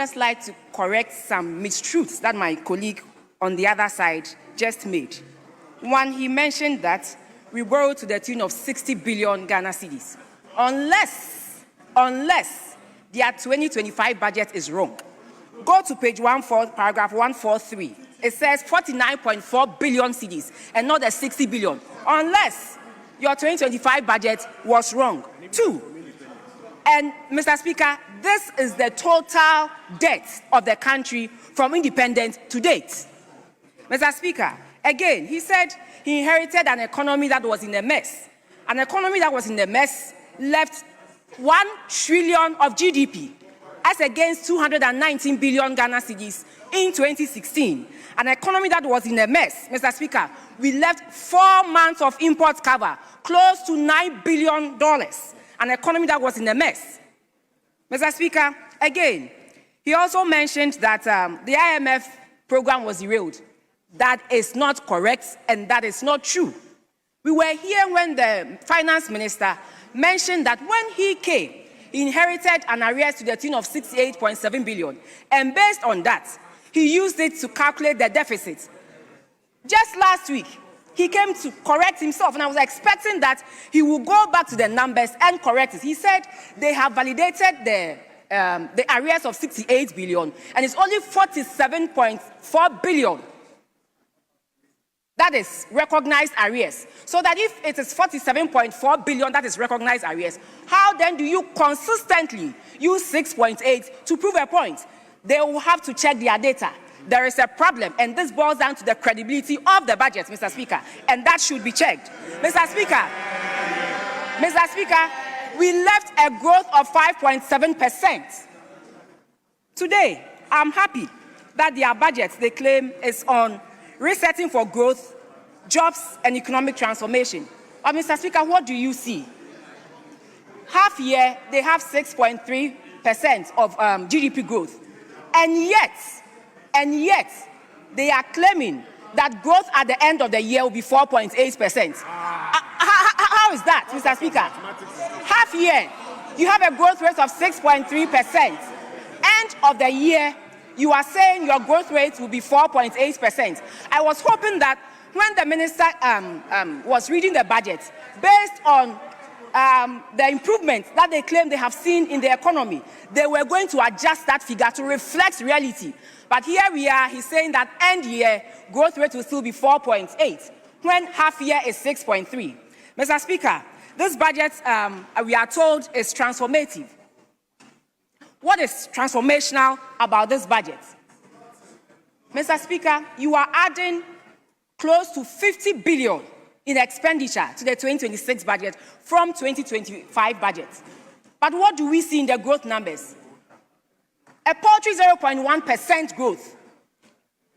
just like to correct some mistruths that my colleague on the other side just made. One, he mentioned that we borrowed to the tune of 60 billion Ghana cedis. Unless their 2025 budget is wrong. Go to page 14, paragraph 143. It says 49.4 billion cedis and not the 60 billion. Unless your 2025 budget was wrong. Two, and Mr. Speaker, this is the total debt of the country from independence to date. Mr. Speaker, again, he said he inherited an economy that was in a mess. An economy that was in a mess left 1 trillion of GDP as against 219 billion Ghana cedis in 2016. An economy that was in a mess, Mr. Speaker, we left 4 months of import cover, close to $9 billion. An economy that was in a mess. Mr. Speaker, again, he also mentioned that the IMF program was derailed. That is not correct and that is not true. We were here when the finance minister mentioned that when he came, he inherited an arrears to the tune of 68.7 billion. And based on that, he used it to calculate the deficit. Just last week, he came to correct himself, and I was expecting that he would go back to the numbers and correct it. He said they have validated the arrears of 68 billion, and it's only 47.4 billion. That is recognized arrears. So that if it is 47.4 billion that is recognized arrears, how then do you consistently use 6.8 to prove a point? They will have to check their data. There is a problem, and this boils down to the credibility of the budget, Mr. Speaker, and that should be checked. Mr. Speaker, we left a growth of 5.7%. Today, I'm happy that their budget, they claim, is on resetting for growth, jobs, and economic transformation. But, Mr. Speaker, what do you see? Half year, they have 6.3% of GDP growth. And yet, they are claiming that growth at the end of the year will be 4.8%. How is that, Mr. Speaker? Half year, you have a growth rate of 6.3%. End of the year, you are saying your growth rate will be 4.8%. I was hoping that when the minister was reading the budget, based on the improvements that they claim they have seen in the economy, they were going to adjust that figure to reflect reality. But here we are, he's saying that end year growth rate will still be 4.8, when half year is 6.3. Mr. Speaker, this budget, we are told, is transformative. What is transformational about this budget? Mr. Speaker, you are adding close to 50 billion in expenditure to the 2026 budget from 2025 budget. But what do we see in the growth numbers? A paltry 0.1% growth.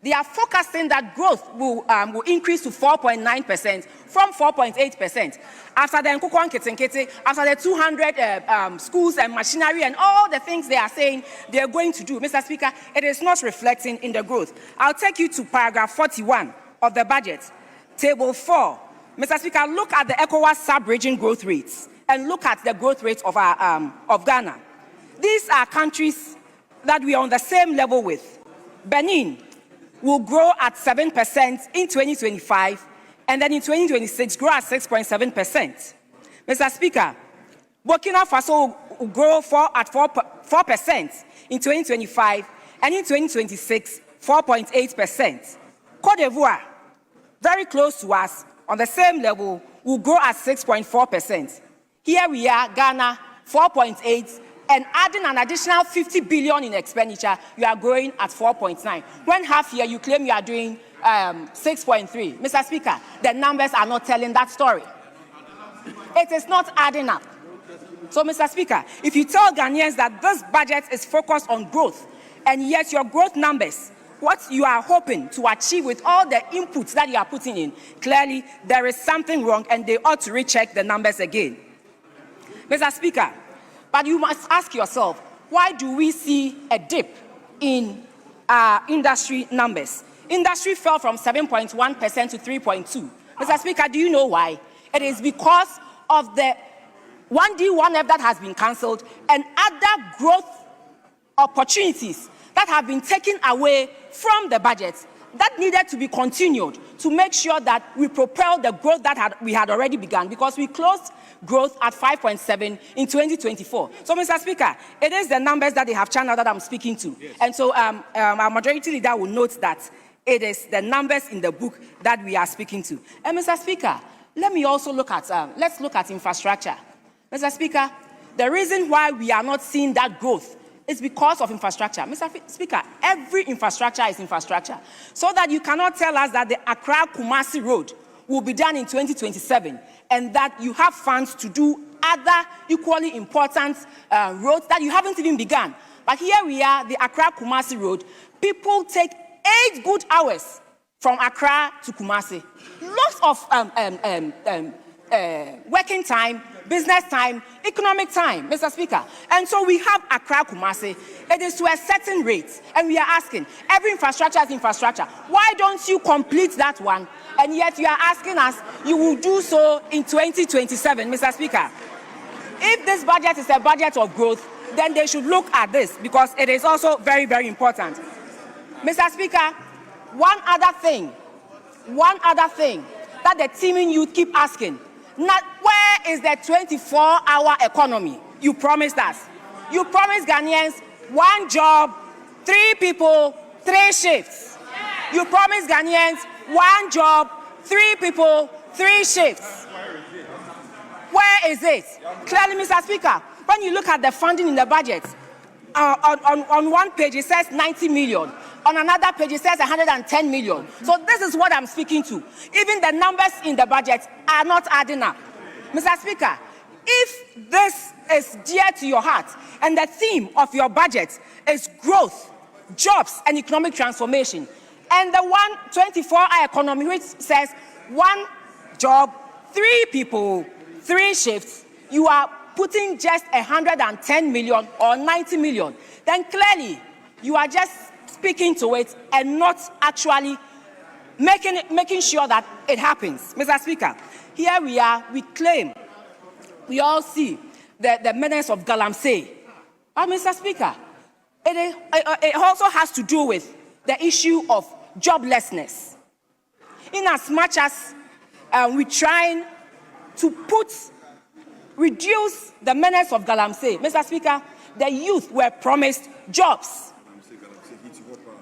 They are forecasting that growth will increase to 4.9% from 4.8%. After the Nkukwan Kete, after the 200 schools and machinery and all the things they are saying they are going to do, Mr. Speaker, it is not reflecting in the growth. I'll take you to paragraph 41 of the budget, table 4. Mr. Speaker, look at the ECOWAS sub-region growth rates and look at the growth rates of Ghana. These are countries that we are on the same level with. Benin will grow at 7% in 2025, and then in 2026 grow at 6.7%. Mr. Speaker, Burkina Faso will grow at 4% in 2025, and in 2026, 4.8%. Cote d'Ivoire, very close to us, on the same level, will grow at 6.4%. Here we are, Ghana, 4.8%, and adding an additional 50 billion in expenditure, you are growing at 4.9. When half year, you claim you are doing 6.3. Mr. Speaker, the numbers are not telling that story. It is not adding up. So, Mr. Speaker, if you tell Ghanaians that this budget is focused on growth, and yet your growth numbers, what you are hoping to achieve with all the inputs that you are putting in, clearly there is something wrong, and they ought to recheck the numbers again. Mr. Speaker, but you must ask yourself, why do we see a dip in industry numbers? Industry fell from 7.1% to 3.2%. Mr. Speaker, do you know why? It is because of the 1D, 1F that has been cancelled and other growth opportunities that have been taken away from the budget that needed to be continued to make sure that we propel the growth that we had already begun, because we closed growth at 5.7 in 2024. So, Mr. Speaker, it is the numbers that they have channeled that I'm speaking to. Yes. And so our majority leader will note that it is the numbers in the book that we are speaking to. And Mr. Speaker, let me also look at, let's look at infrastructure. Mr. Speaker, the reason why we are not seeing that growth is because of infrastructure. Mr. Speaker, every infrastructure is infrastructure. So that you cannot tell us that the Accra-Kumasi road will be done in 2027 and that you have funds to do other equally important roads that you haven't even begun. But here we are, the Accra-Kumasi road. People take 8 good hours from Accra to Kumasi. Lots of working time, business time, economic time, Mr. Speaker. And so we have Accra Kumasi. It is to a certain rate. And we are asking, every infrastructure is infrastructure. Why don't you complete that one? And yet you are asking us, you will do so in 2027, Mr. Speaker. If this budget is a budget of growth, then they should look at this, because it is also very, very important. Mr. Speaker, one other thing that the teaming youth keep asking, not where is the 24-hour economy you promised us? You promised Ghanaians 1 job, 3 people, 3 shifts. You promised Ghanaians 1 job, 3 people, 3 shifts. Where is it? Clearly, Mr. Speaker, when you look at the funding in the budget, on one page it says 90 million. On another page, it says 110 million. So this is what I'm speaking to. Even the numbers in the budget are not adding up. Mr. Speaker, if this is dear to your heart and the theme of your budget is growth, jobs, and economic transformation, and the 24-hour economy which says 1 job, 3 people, 3 shifts, you are putting just 110 million or 90 million, then clearly you are just speaking to it and not actually making sure that it happens. Mr. Speaker, here we are, we claim, we all see the menace of Galamsey. But Mr. Speaker, it also has to do with the issue of joblessness. In as much as we're trying to reduce the menace of Galamsey, Mr. Speaker, the youth were promised jobs.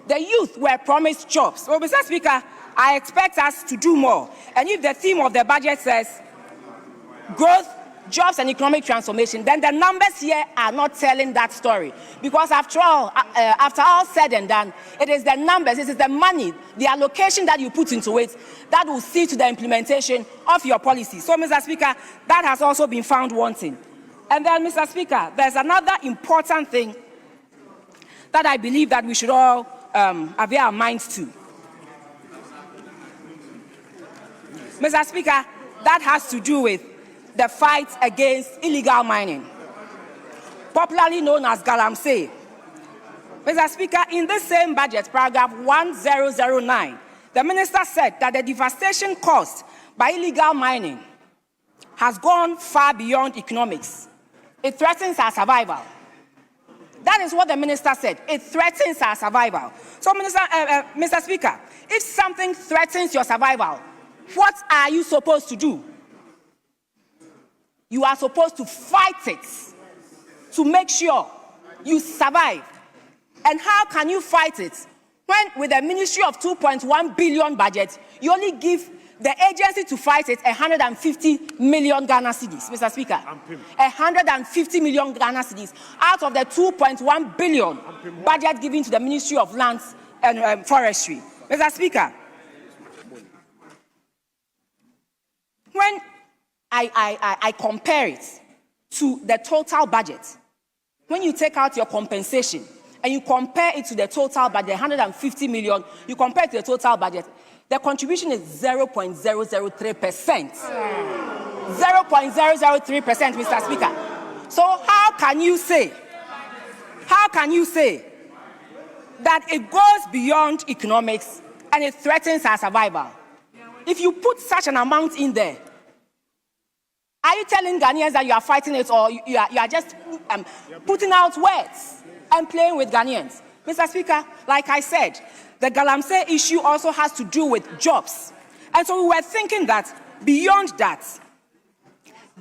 The youth were promised jobs. So, Mr. Speaker, I expect us to do more. And if the theme of the budget says growth, jobs, and economic transformation, then the numbers here are not telling that story. Because after all said and done, it is the numbers, it is the money, the allocation that you put into it that will see to the implementation of your policy. So, Mr. Speaker, that has also been found wanting. And then, Mr. Speaker, there's another important thing that I believe that we should all avail our minds to. Mr. Speaker, that has to do with the fight against illegal mining, popularly known as Galamsey. Mr. Speaker, in the same budget, paragraph 1009, the minister said that the devastation caused by illegal mining has gone far beyond economics. It threatens our survival. That is what the minister said. It threatens our survival. So, Mr. Speaker, if something threatens your survival, what are you supposed to do? You are supposed to fight it to make sure you survive. And how can you fight it when, with a ministry of 2.1 billion budget, you only give the agency to fight it 150 million Ghana cedis, Mr. Speaker? 150 million Ghana cedis out of the 2.1 billion budget given to the Ministry of Lands and Forestry. Mr. Speaker, when I compare it to the total budget, when you take out your compensation and you compare it to the total budget, 150 million, you compare it to the total budget, the contribution is 0.003%. 0.003%, Mr. Speaker. So how can you say that it goes beyond economics and it threatens our survival? If you put such an amount in there, are you telling Ghanaians that you are fighting it, or you are just putting out words and playing with Ghanaians? Mr. Speaker, like I said, the Galamsey issue also has to do with jobs. And so we were thinking that beyond that,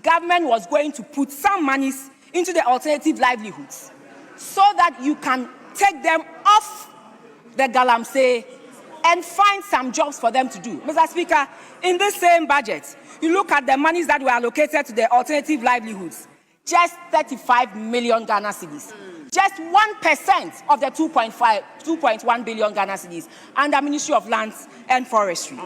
government was going to put some monies into the alternative livelihoods so that you can take them off the Galamsey and find some jobs for them to do. Mr. Speaker, in this same budget, you look at the monies that were allocated to the alternative livelihoods, just 35 million Ghana cedis. Just 1% of the 2.1 billion Ghana cedis under Ministry of Lands and Forestry.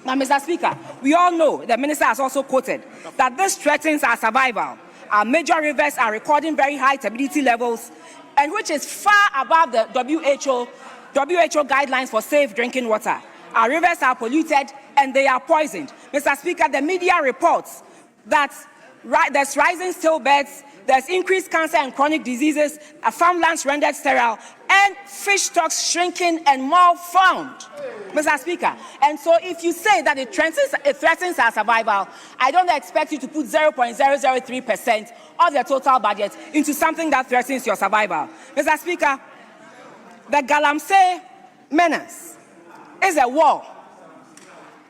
Now, Mr. Speaker, we all know, the Minister has also quoted, that this threatens our survival. Our major rivers are recording very high turbidity levels, and which is far above the WHO guidelines for safe drinking water. Our rivers are polluted and they are poisoned. Mr. Speaker, the media reports that there's rising still beds, there's increased cancer and chronic diseases, farmlands rendered sterile, and fish stocks shrinking and malformed. Mr. Speaker, and so if you say that it threatens our survival, I don't expect you to put 0.003% of the total budget into something that threatens your survival. Mr. Speaker, the Galamsey menace is a war.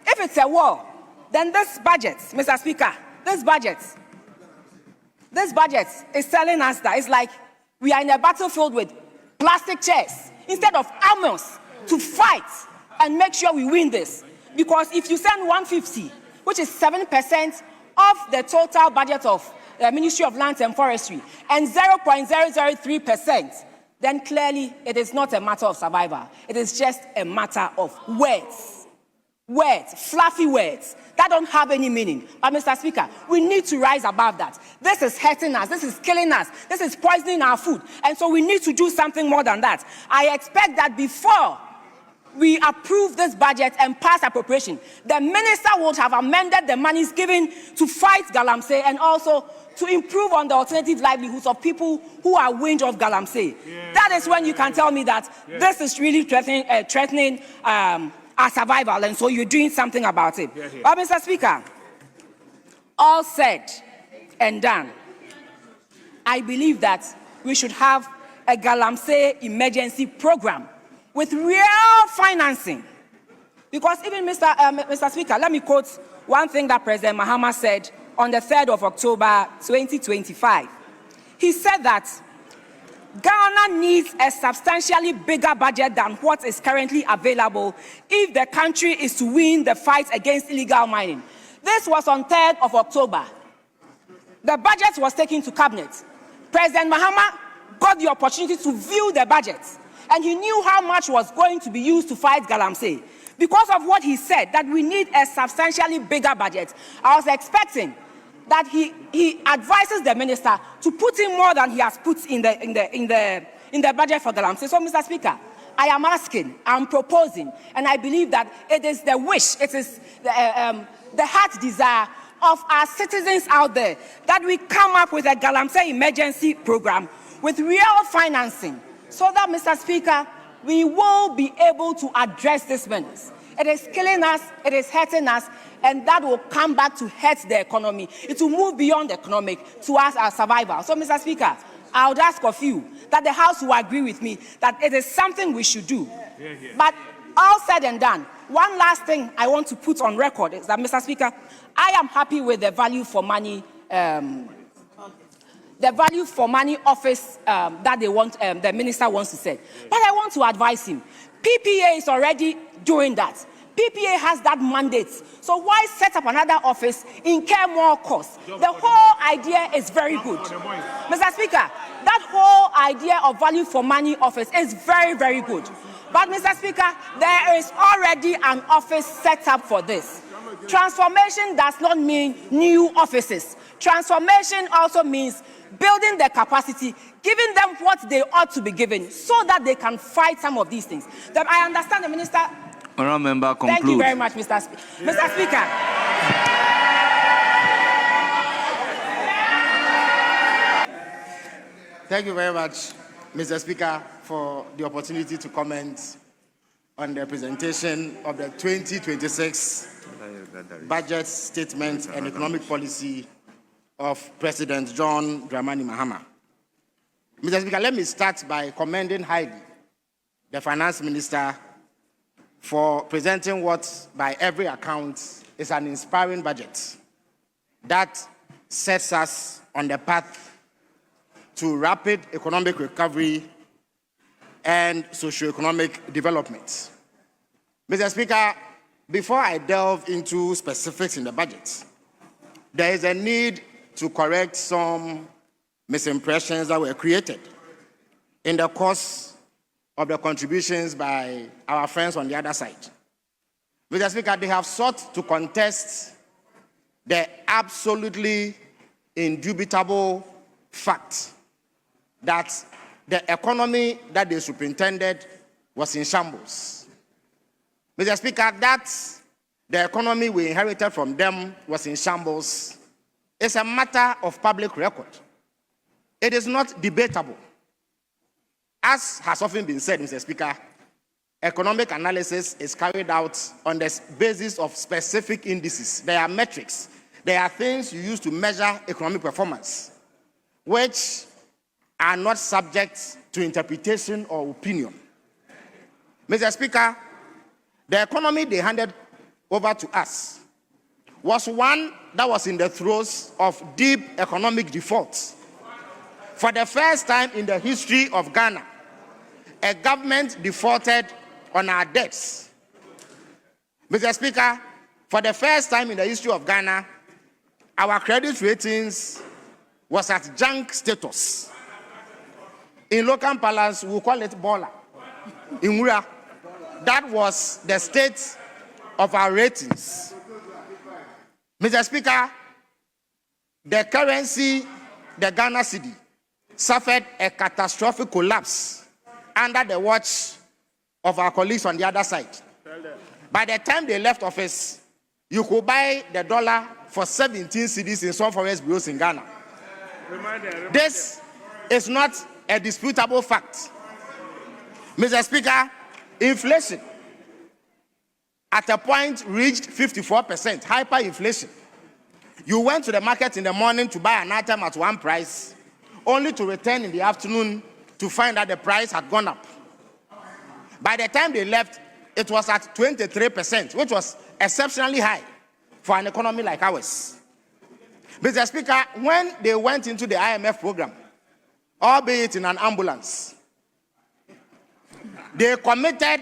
If it's a war, then this budget, Mr. Speaker, this budget is telling us that it's like we are in a battlefield with plastic chairs instead of armors to fight and make sure we win this. Because if you send 150, which is 7% of the total budget of the Ministry of Lands and Forestry, and 0.003%, then clearly it is not a matter of survival. It is just a matter of words. Words, fluffy words, that don't have any meaning. But Mr. Speaker, we need to rise above that. This is hurting us, this is killing us, this is poisoning our food. And so we need to do something more than that. I expect that before we approve this budget and pass appropriation, the minister would have amended the monies given to fight Galamsey and also to improve on the alternative livelihoods of people who are wind of Galamsey. That is when you can tell me that this is really threatening our survival, and so you're doing something about it. But Mr. Speaker, all said and done, I believe that we should have a Galamsey emergency program with real financing. Because even Mr. Speaker, let me quote one thing that President Mahama said on the 3rd of October 2025. He said that Ghana needs a substantially bigger budget than what is currently available if the country is to win the fight against illegal mining. This was on 3rd of October. The budget was taken to cabinet. President Mahama got the opportunity to view the budget, and he knew how much was going to be used to fight Galamsey. Because of what he said, that we need a substantially bigger budget, I was expecting that he advises the minister to put in more than he has put in the budget for Galamsey. So, Mr. Speaker, I am asking, I'm proposing, and I believe that it is the wish, it is the heart desire of our citizens out there that we come up with a Galamsey emergency program with real financing, so that, Mr. Speaker, we will be able to address this menace. It is killing us, it is hurting us, and that will come back to hurt the economy. It will move beyond economic to us, our survival. So, Mr. Speaker, I would ask of you that the House will agree with me that it is something we should do. But all said and done, one last thing I want to put on record is that, Mr. Speaker, I am happy with the value for money office that they want, the minister wants to set. But I want to advise him. PPA is already doing that. PPA has that mandate. So why set up another office, incur more costs? The whole idea is very good. Mr. Speaker, that whole idea of value for money office is very, very good. But, Mr. Speaker, there is already an office set up for this. Transformation does not mean new offices. Transformation also means building their capacity, giving them what they ought to be given so that they can fight some of these things. That I understand the minister. Honourable member, conclude. Thank you very much, Mr. Speaker. Thank you very much, Mr. Speaker, for the opportunity to comment on the presentation of the 2026 budget statement and economic policy of President John Dramani Mahama. Mr. Speaker, let me start by commending highly the Finance Minister, for presenting what, by every account, is an inspiring budget that sets us on the path to rapid economic recovery and socio-economic development. Mr. Speaker, before I delve into specifics in the budget, there is a need to correct some misimpressions that were created in the course of the contributions by our friends on the other side. Mr. Speaker, they have sought to contest the absolutely indubitable fact that the economy that they superintended was in shambles. Mr. Speaker, that the economy we inherited from them was in shambles is a matter of public record. It is not debatable. As has often been said, Mr. Speaker, economic analysis is carried out on the basis of specific indices. There are metrics. There are things you use to measure economic performance, which are not subject to interpretation or opinion. Mr. Speaker, the economy they handed over to us was one that was in the throes of deep economic default. For the first time in the history of Ghana, a government defaulted on our debts. Mr. Speaker, for the first time in the history of Ghana, our credit ratings was at junk status. In local parlance, we call it Bola. In Mura, that was the state of our ratings. Mr. Speaker, the currency, the Ghana cedi, suffered a catastrophic collapse under the watch of our colleagues on the other side. By the time they left office, you could buy the dollar for 17 cedis in some forest bureaus in Ghana. This is not a disputable fact. Mr. Speaker, inflation at a point reached 54%, hyperinflation. You went to the market in the morning to buy an item at one price, only to return in the afternoon to find that the price had gone up. By the time they left, it was at 23%, which was exceptionally high for an economy like ours. Mr. Speaker, when they went into the IMF program, albeit in an ambulance, they committed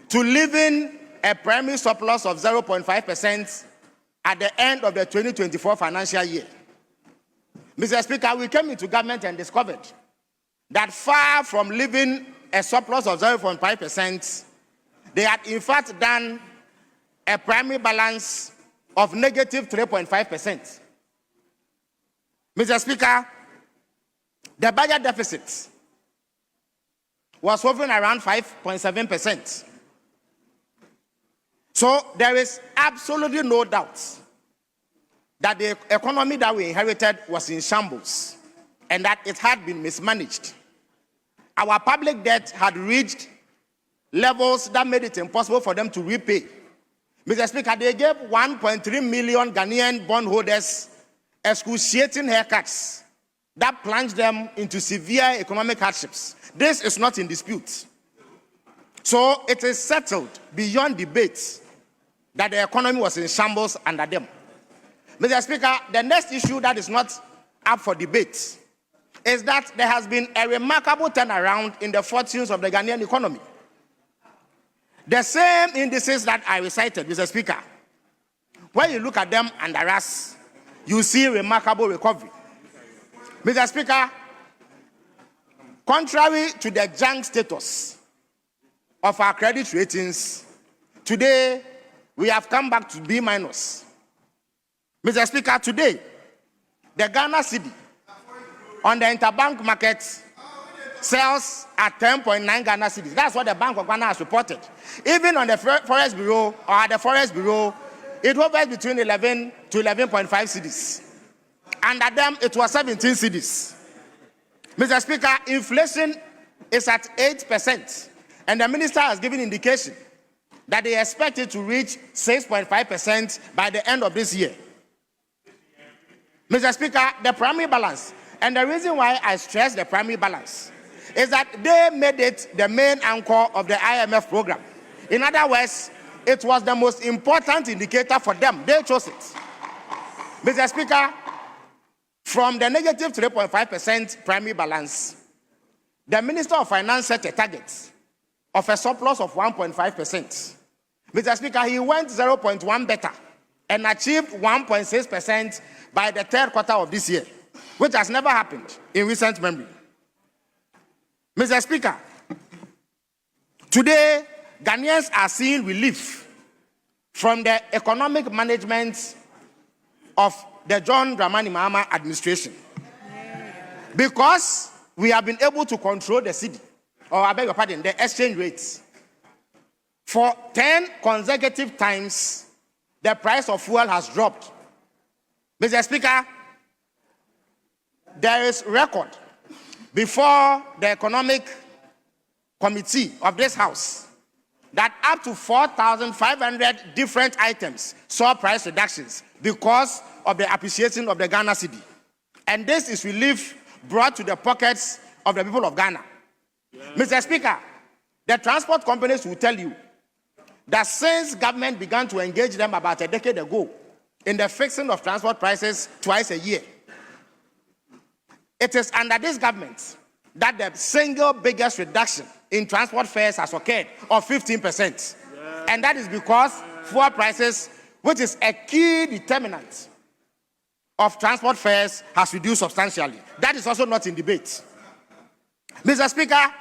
to leaving a primary surplus of 0.5% at the end of the 2024 financial year. Mr. Speaker, we came into government and discovered that far from leaving a surplus of 0.5%, they had in fact done a primary balance of negative 3.5%. Mr. Speaker, the budget deficit was hovering around 5.7%. So there is absolutely no doubt that the economy that we inherited was in shambles and that it had been mismanaged. Our public debt had reached levels that made it impossible for them to repay. Mr. Speaker, they gave 1.3 million Ghanaian bondholders excruciating haircuts that plunged them into severe economic hardships. This is not in dispute. So it is settled beyond debate that the economy was in shambles under them. Mr. Speaker, the next issue that is not up for debate is that there has been a remarkable turnaround in the fortunes of the Ghanaian economy. The same indices that I recited, Mr. Speaker, when you look at them under us, you see remarkable recovery. Mr. Speaker, contrary to the junk status of our credit ratings, today we have come back to B-. Mr. Speaker, today, the Ghana cedi on the interbank market sells at 10.9 Ghana cedis. That's what the Bank of Ghana has reported. Even on the Forest Bureau, or at the Forest Bureau, it hovers between 11 to 11.5 cedis. Under them, it was 17 cedis. Mr. Speaker, inflation is at 8%, and the minister has given indication that they expect it to reach 6.5% by the end of this year. Mr. Speaker, the primary balance, and the reason why I stress the primary balance is that they made it the main anchor of the IMF program. In other words, it was the most important indicator for them. They chose it. Mr. Speaker, from the negative 3.5% primary balance, the Minister of Finance set a target of a surplus of 1.5%. Mr. Speaker, he went 0.1 better and achieved 1.6% by the third quarter of this year, which has never happened in recent memory. Mr. Speaker, today, Ghanaians are seeing relief from the economic management of the John Dramani Mahama administration, because we have been able to control the cedi, or I beg your pardon, the exchange rates. For 10 consecutive times, the price of fuel has dropped. Mr. Speaker, there is record before the Economic Committee of this House that up to 4,500 different items saw price reductions because of the appreciation of the Ghana cedi. And this is relief brought to the pockets of the people of Ghana. Yeah. Mr. Speaker, the transport companies will tell you that since government began to engage them about a decade ago in the fixing of transport prices twice a year, it is under this government that the single biggest reduction in transport fares has occurred of 15%. Yeah. And that is because fuel prices, which is a key determinant of transport fares, has reduced substantially. That is also not in debate. Mr. Speaker,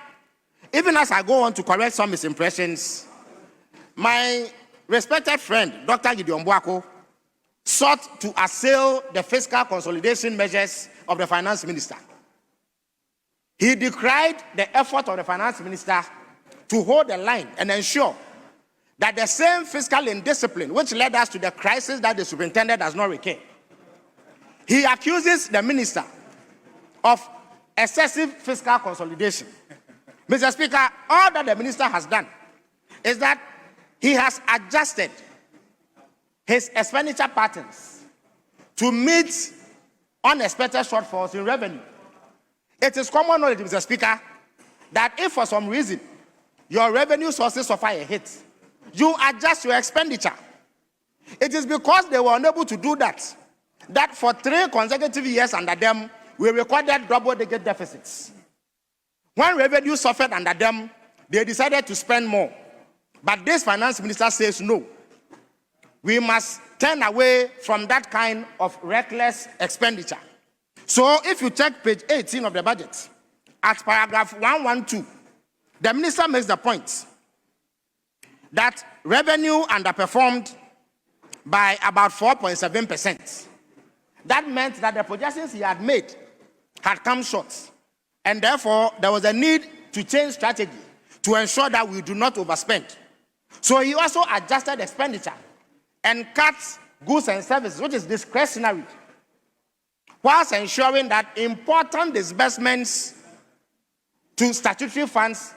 even as I go on to correct some misimpressions, my respected friend, Dr. Gideon Boako, sought to assail the fiscal consolidation measures of the finance minister. He decried the effort of the finance minister to hold the line and ensure that the same fiscal indiscipline which led us to the crisis that the superintendent does not recur. He accuses the minister of excessive fiscal consolidation. Mr. Speaker, all that the minister has done is that he has adjusted his expenditure patterns to meet unexpected shortfalls in revenue. It is common knowledge, Mr. Speaker, that if for some reason your revenue sources suffer a hit, you adjust your expenditure. It is because they were unable to do that for 3 consecutive years under them, we recorded double-digit deficits. When revenue suffered under them, they decided to spend more. But this finance minister says no. We must turn away from that kind of reckless expenditure. So if you check page 18 of the budget, at paragraph 112, the minister makes the point that revenue underperformed by about 4.7%. That meant that the projections he had made had come short, and therefore there was a need to change strategy to ensure that we do not overspend. So he also adjusted expenditure and cut goods and services, which is discretionary, whilst ensuring that important disbursements to statutory funds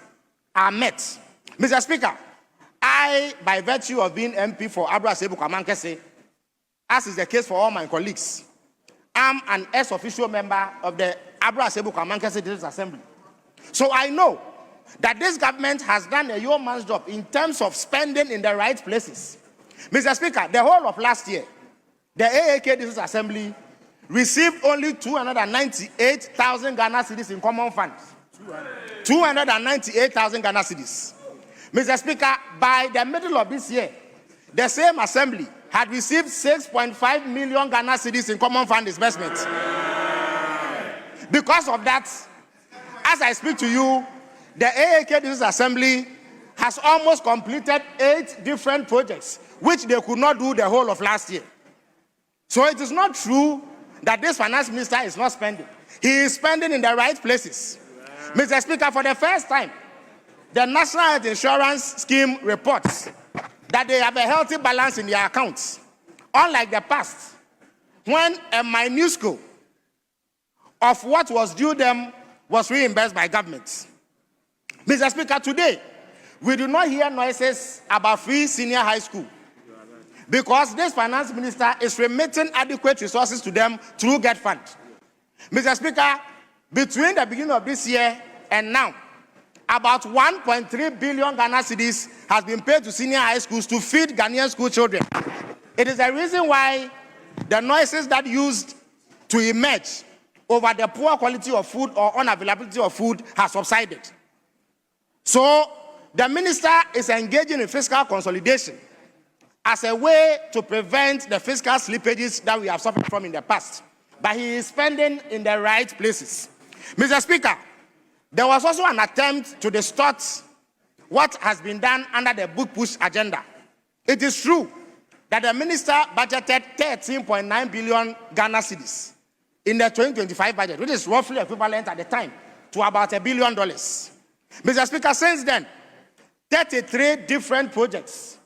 are met. Mr. Speaker, I, by virtue of being MP for Abena Osei Kwakye, as is the case for all my colleagues, am an ex-official member of the Abena Osei Kwakye District Assembly. So I know that this government has done a yeoman's job in terms of spending in the right places. Mr. Speaker, the whole of last year, the AAK District Assembly received only 298,000 Ghana cedis in common funds. 298,000 Ghana cedis. Mr. Speaker, by the middle of this year, the same assembly had received 6.5 million Ghana cedis in common fund disbursements. Because of that, as I speak to you, the AAK District Assembly has almost completed 8 different projects, which they could not do the whole of last year. So it is not true that this finance minister is not spending. He is spending in the right places. Mr. Speaker, for the first time, the National Health Insurance Scheme reports that they have a healthy balance in their accounts, unlike the past, when a minuscule of what was due them was reimbursed by governments. Mr. Speaker, today, we do not hear noises about free senior high school because this finance minister is remitting adequate resources to them through GET Fund. Mr. Speaker, between the beginning of this year and now, about 1.3 billion Ghana cedis has been paid to senior high schools to feed Ghanaian school children. It is the reason why the noises that used to emerge over the poor quality of food or unavailability of food has subsided. So the minister is engaging in fiscal consolidation as a way to prevent the fiscal slippages that we have suffered from in the past. But he is spending in the right places. Mr. Speaker, there was also an attempt to distort what has been done under the book push agenda. It is true that the minister budgeted 13.9 billion Ghana cedis in the 2025 budget, which is roughly equivalent at the time to about $1 billion. Mr. Speaker, since then, 33 different projects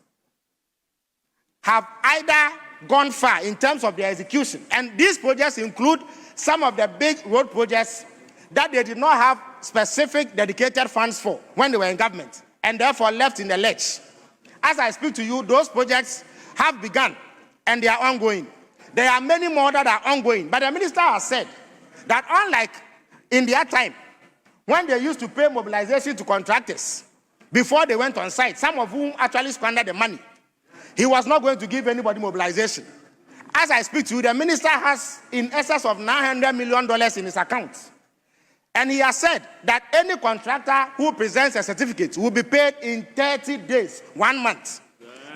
have either gone far in terms of their execution. And these projects include some of the big road projects that they did not have specific dedicated funds for when they were in government, and therefore left in the lurch. As I speak to you, those projects have begun and they are ongoing. There are many more that are ongoing. But the minister has said that unlike in their time, when they used to pay mobilization to contractors before they went on site, some of whom actually squandered the money, he was not going to give anybody mobilization. As I speak to you, the minister has in excess of $900 million in his account. And he has said that any contractor who presents a certificate will be paid in 30 days, 1 month.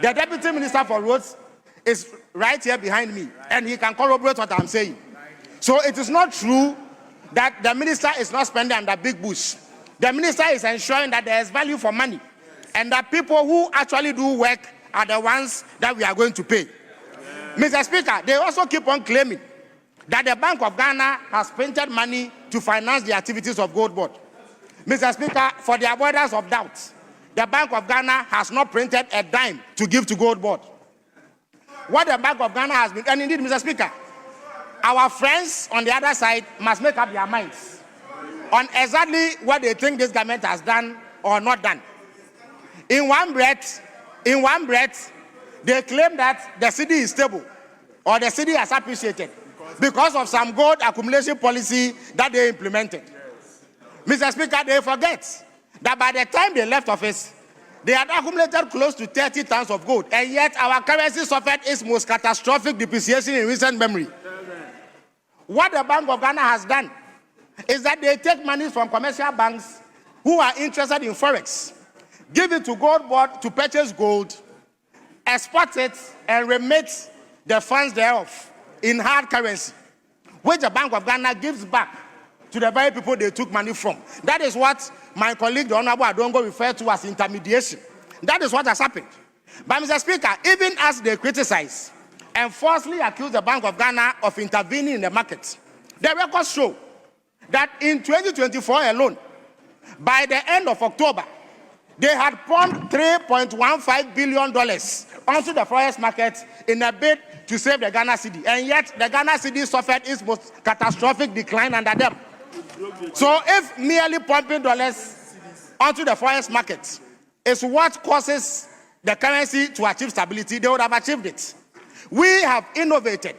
The Deputy Minister for Roads is right here behind me, and he can corroborate what I'm saying. So it is not true that the minister is not spending under big bush. The minister is ensuring that there is value for money, and that people who actually do work are the ones that we are going to pay. Mr. Speaker, they also keep on claiming that the Bank of Ghana has printed money to finance the activities of Gold Board. Mr. Speaker, for the avoidance of doubt, the Bank of Ghana has not printed a dime to give to Gold Board. What the Bank of Ghana has been, and indeed, Mr. Speaker, our friends on the other side must make up their minds on exactly what they think this government has done or not done. In one breath, they claim that the city is stable or the city has appreciated because of some gold accumulation policy that they implemented. Mr. Speaker, they forget that by the time they left office, they had accumulated close to 30 tons of gold, and yet our currency suffered its most catastrophic depreciation in recent memory. What the Bank of Ghana has done is that they take money from commercial banks who are interested in forex, give it to Gold Board to purchase gold, export it, and remit the funds thereof in hard currency, which the Bank of Ghana gives back to the very people they took money from. That is what my colleague, the Honorable Adongo, referred to as intermediation. That is what has happened. But Mr. Speaker, even as they criticize and falsely accuse the Bank of Ghana of intervening in the market, the records show that in 2024 alone, by the end of October, they had pumped $3.15 billion onto the forex market in a bid to save the Ghana cedi. And yet, the Ghana cedi suffered its most catastrophic decline under them. So if merely pumping dollars onto the forex market is what causes the currency to achieve stability, they would have achieved it. We have innovated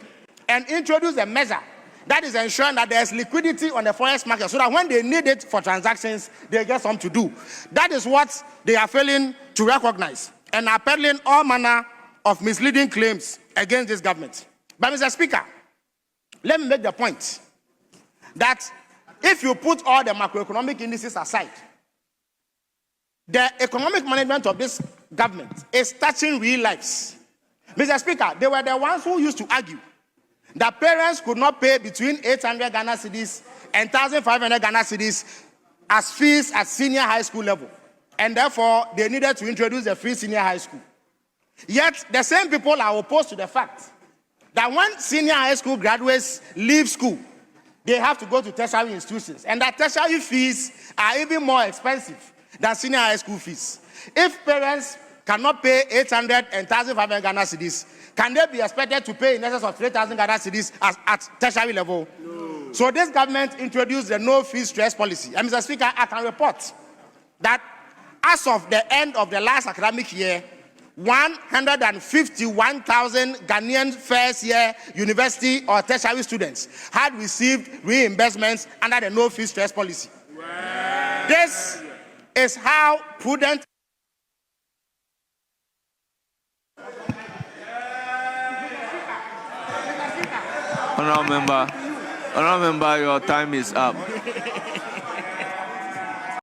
and introduced a measure that is ensuring that there is liquidity on the forex market so that when they need it for transactions, they get something to do. That is what they are failing to recognize and are peddling all manner of misleading claims against this government. But Mr. Speaker, let me make the point that if you put all the macroeconomic indices aside, the economic management of this government is touching real lives. Mr. Speaker, they were the ones who used to argue that parents could not pay between 800 Ghana cedis and 1,500 Ghana cedis as fees at senior high school level. And therefore, they needed to introduce a free senior high school. Yet, the same people are opposed to the fact that when senior high school graduates leave school, they have to go to tertiary institutions. And that tertiary fees are even more expensive than senior high school fees. If parents cannot pay 800 and 1,500 Ghana cedis, can they be expected to pay in excess of 3,000 Ghana cedis at tertiary level? No. So this government introduced the no fee stress policy. And Mr. Speaker, I can report that as of the end of the last academic year, 151,000 Ghanaian first-year university or tertiary students had received reimbursements under the no fee stress policy. Wow. This is how prudent. Honourable member, your time is up.